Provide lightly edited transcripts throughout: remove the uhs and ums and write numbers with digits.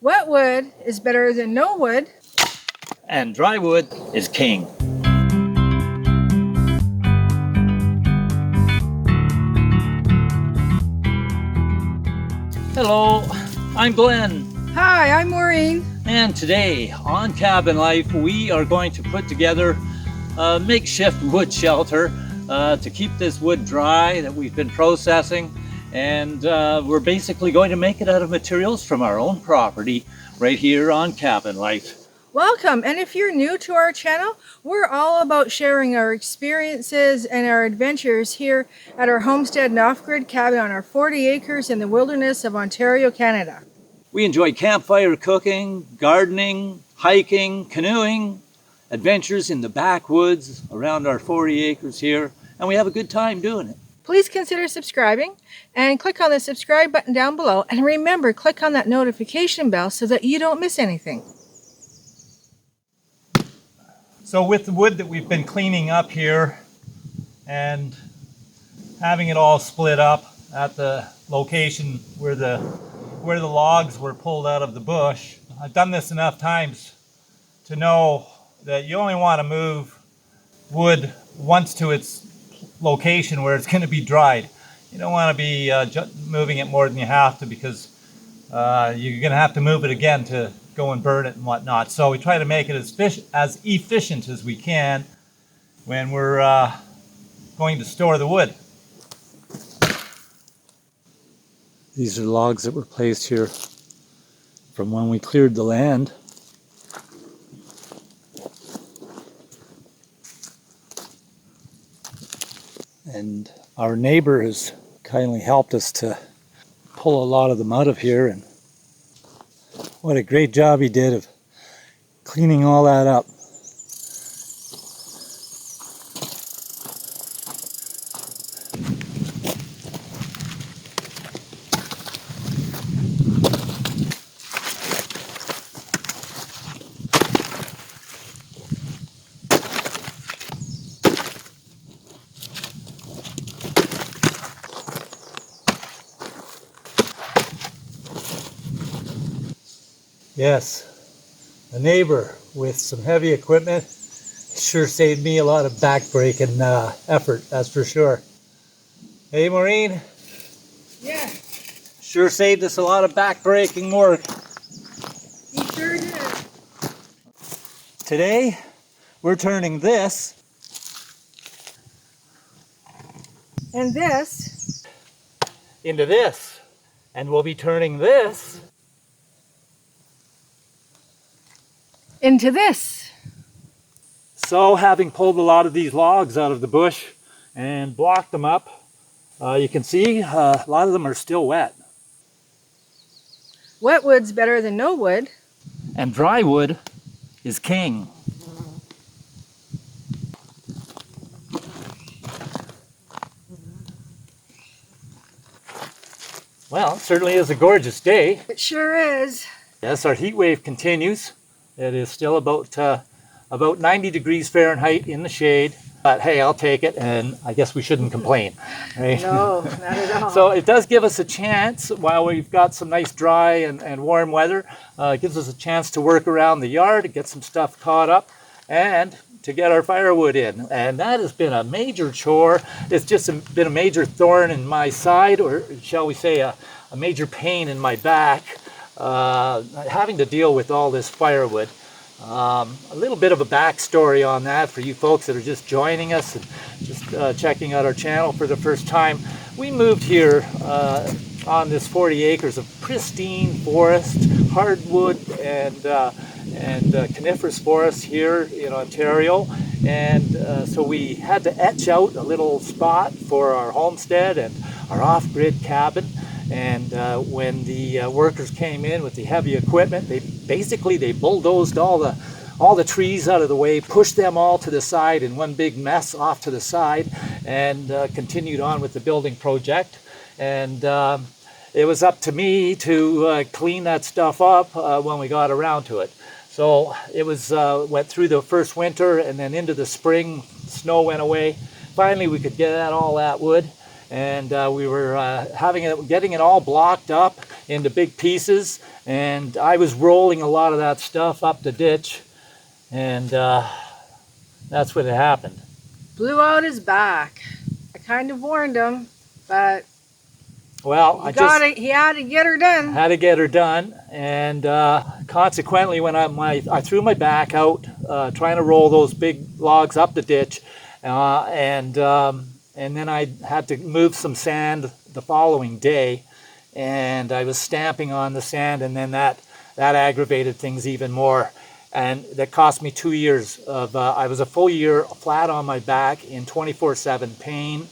Wet wood is better than no wood. And dry wood is king. Hello, I'm Glenn. Hi, I'm Maureen. And today on Cabin Life, we are going to put together a makeshift wood shelter to keep this wood dry that we've been processing. And we're basically going to make it out of materials from our own property right here on Cabin Life. Welcome, and if you're new to our channel, we're all about sharing our experiences and our adventures here at our Homestead and Offgrid cabin on our 40 acres in the wilderness of Ontario, Canada. We enjoy campfire cooking, gardening, hiking, canoeing, adventures in the backwoods around our 40 acres here, and we have a good time doing it. Please consider subscribing and click on the subscribe button down below, and remember, click on that notification bell so that you don't miss anything. So with the wood that we've been cleaning up here and having it all split up at the location where the logs were pulled out of the bush, I've done this enough times to know that you only want to move wood once to its location where it's going to be dried. You don't want to be moving it more than you have to, because you're going to have to move it again to go and burn it and whatnot. So we try to make it as efficient as we can when we're going to store the wood. These are logs that were placed here from when we cleared the land. And our neighbor has kindly helped us to pull a lot of them out of here, and what a great job he did of cleaning all that up. Yes, a neighbor with some heavy equipment sure saved me a lot of back-breaking effort, that's for sure. Hey, Maureen? Yeah, Sure saved us a lot of back-breaking work. you sure did. Today, we're turning this And this, into this, and we'll be turning this into this. So, having pulled a lot of these logs out of the bush and blocked them up, you can see a lot of them are still wet. Wet wood's better than no wood. And dry wood is king. Well, it certainly is a gorgeous day. It sure is. Yes, our heat wave continues. It is still about 90 degrees Fahrenheit in the shade. But hey, I'll take it, and I guess we shouldn't complain, right? No, not at all. So it does give us a chance, while we've got some nice dry and warm weather, it gives us a chance to work around the yard, get some stuff caught up, and to get our firewood in. And that has been a major chore. It's just been a major thorn in my side, or shall we say a major pain in my back, having to deal with all this firewood. A little bit of a backstory on that for you folks that are just joining us and just checking out our channel for the first time. We moved here on this 40 acres of pristine forest, hardwood and coniferous forest here in Ontario, and so we had to etch out a little spot for our homestead and our off-grid cabin. And when the workers came in with the heavy equipment, they bulldozed all the trees out of the way, pushed them all to the side in one big mess off to the side, and continued on with the building project. And it was up to me to clean that stuff up when we got around to it. So it was went through the first winter, and then into the spring, snow went away. Finally, we could get at all that wood. and we were getting it all blocked up into big pieces, and I was rolling a lot of that stuff up the ditch, and that's what had happened. Blew out his back. I kind of warned him, but Well, he had to get her done. had to get her done, and consequently, when I threw my back out trying to roll those big logs up the ditch, and then I had to move some sand the following day, and I was stamping on the sand, and then that aggravated things even more, and that cost me 2 years of. I was a full year flat on my back in 24/7 pain.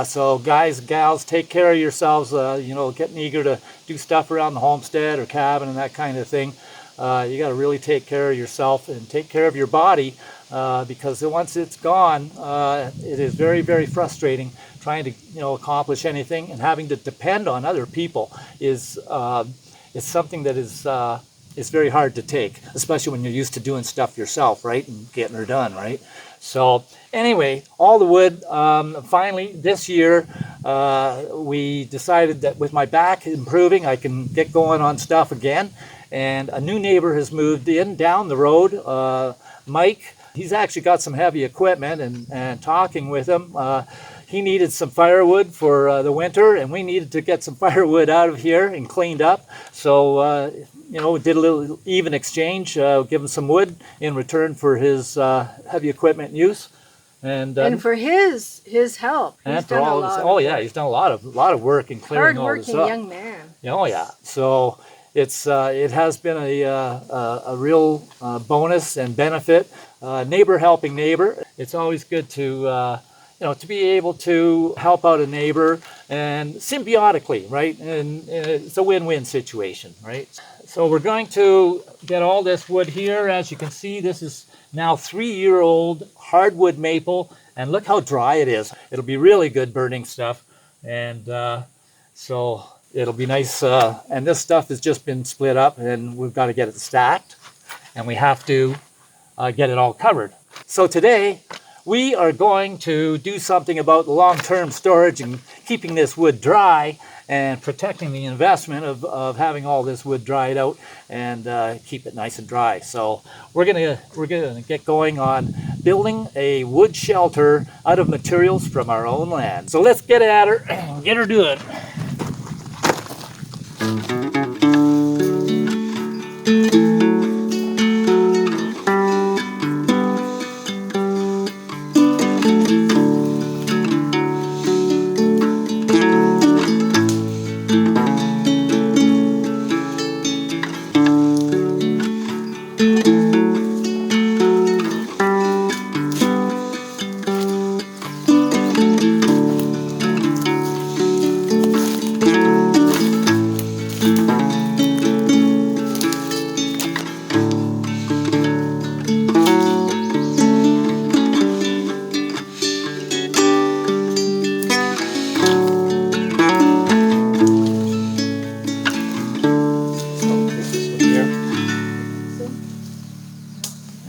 So guys, gals, take care of yourselves, you know, getting eager to do stuff around the homestead or cabin and that kind of thing. You got to really take care of yourself and take care of your body, because once it's gone, it is very, very frustrating trying to, you know, accomplish anything, and having to depend on other people is something that is very hard to take, especially when you're used to doing stuff yourself, right, and getting her done, right? So anyway, all the wood, finally this year, we decided that with my back improving, I can get going on stuff again. And a new neighbor has moved in down the road, Mike. He's actually got some heavy equipment, and talking with him, he needed some firewood for the winter, and we needed to get some firewood out of here and cleaned up. So, you know, we did a little even exchange, give him some wood in return for his heavy equipment use. And for his help. He's done a lot. He's done a lot of work in clearing all this up. Hard-working young man. Oh yeah. So it has been a real bonus and benefit. Neighbor helping neighbor. It's always good to you know, to be able to help out a neighbor, and symbiotically, right? And it's a win-win situation, right? So we're going to get all this wood here. As you can see, this is now 3-year-old hardwood maple, and look how dry it is. It'll be really good burning stuff, and so it'll be nice. And this stuff has just been split up, and we've got to get it stacked, and we have to get it all covered. So today, we are going to do something about the long-term storage and keeping this wood dry and protecting the investment of having all this wood dried out and keep it nice and dry. So we're gonna get going on building a wood shelter out of materials from our own land. So let's get at her and get her doing.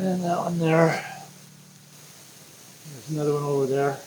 And that one there. There's another one over there.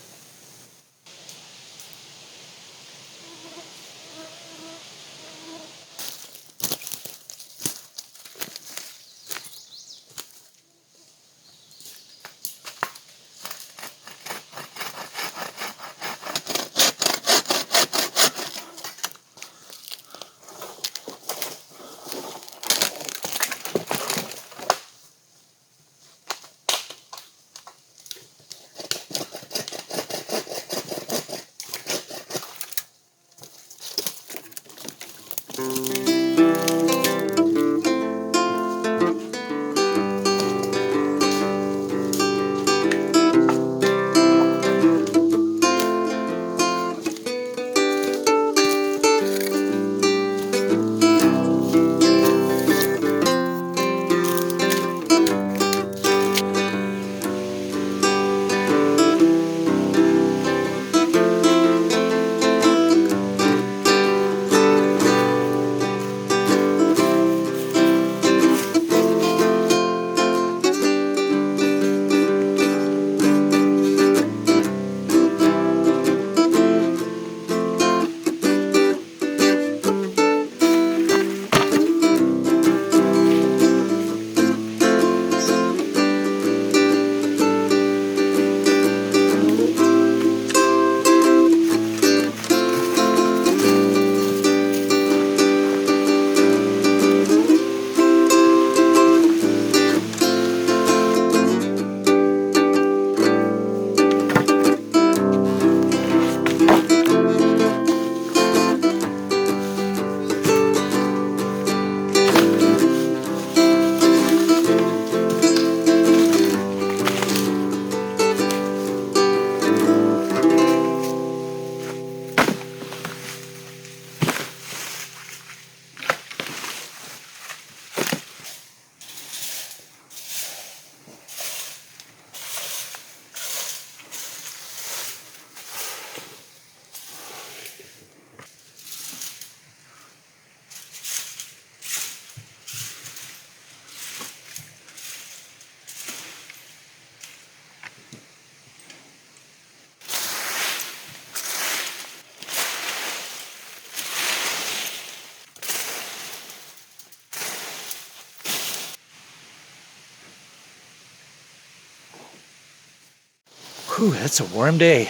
Whew, it's a warm day.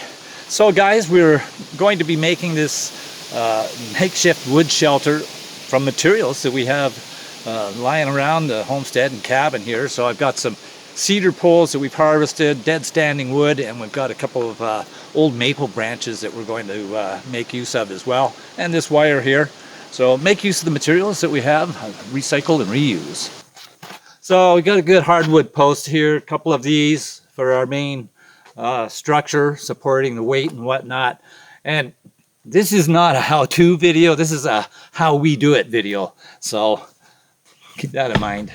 So guys, we're going to be making this makeshift wood shelter from materials that we have lying around the homestead and cabin here. So I've got some cedar poles that we've harvested, dead standing wood, and we've got a couple of old maple branches that we're going to make use of as well, and this wire here. So make use of the materials that we have, recycle and reuse. So we got a good hardwood post here, a couple of these for our main structure, supporting the weight and whatnot. And this is not a how-to video, this is a how we do it video. So keep that in mind.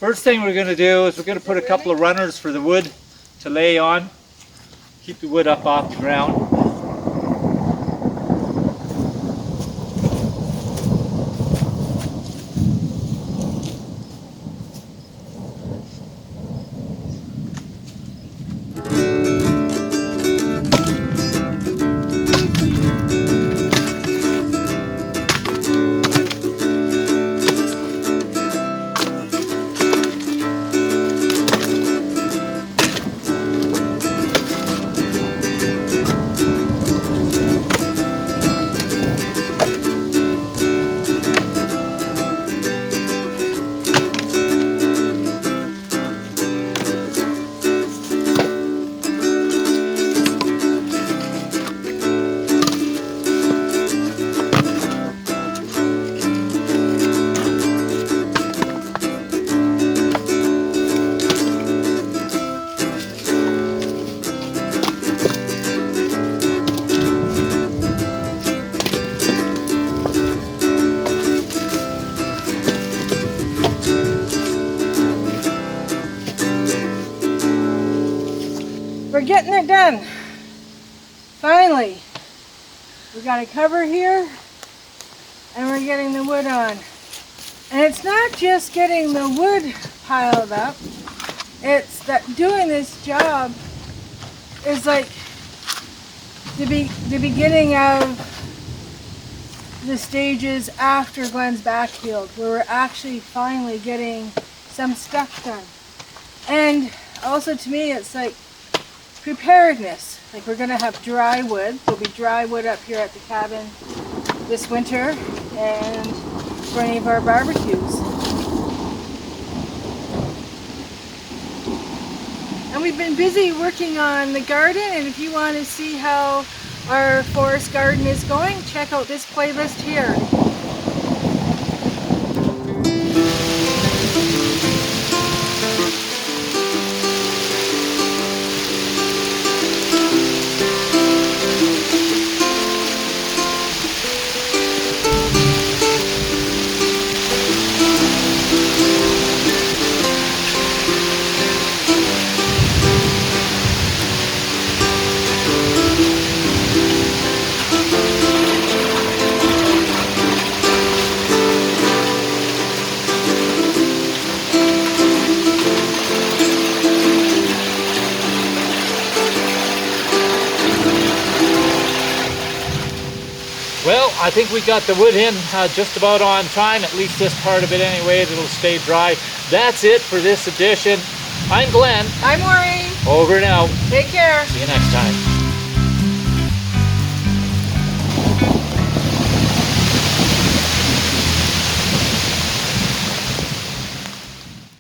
First thing we're going to do is we're going to put a couple of runners for the wood to lay on. Keep the wood up off the ground. We're getting it done. Finally. We got a cover here and we're getting the wood on. And it's not just getting the wood piled up, it's that doing this job is like the beginning of the stages after Glenn's backfield, where we're actually finally getting some stuff done. And also to me it's like preparedness. Like we're gonna have dry wood. There'll be dry wood up here at the cabin this winter and for any of our barbecues. And we've been busy working on the garden, and if you want to see how our forest garden is going, check out this playlist here. Well, I think we got the wood in just about on time, at least this part of it anyway. It'll stay dry. That's it for this edition. I'm Glenn. I'm Maureen. Over and out. Take care. See you next time.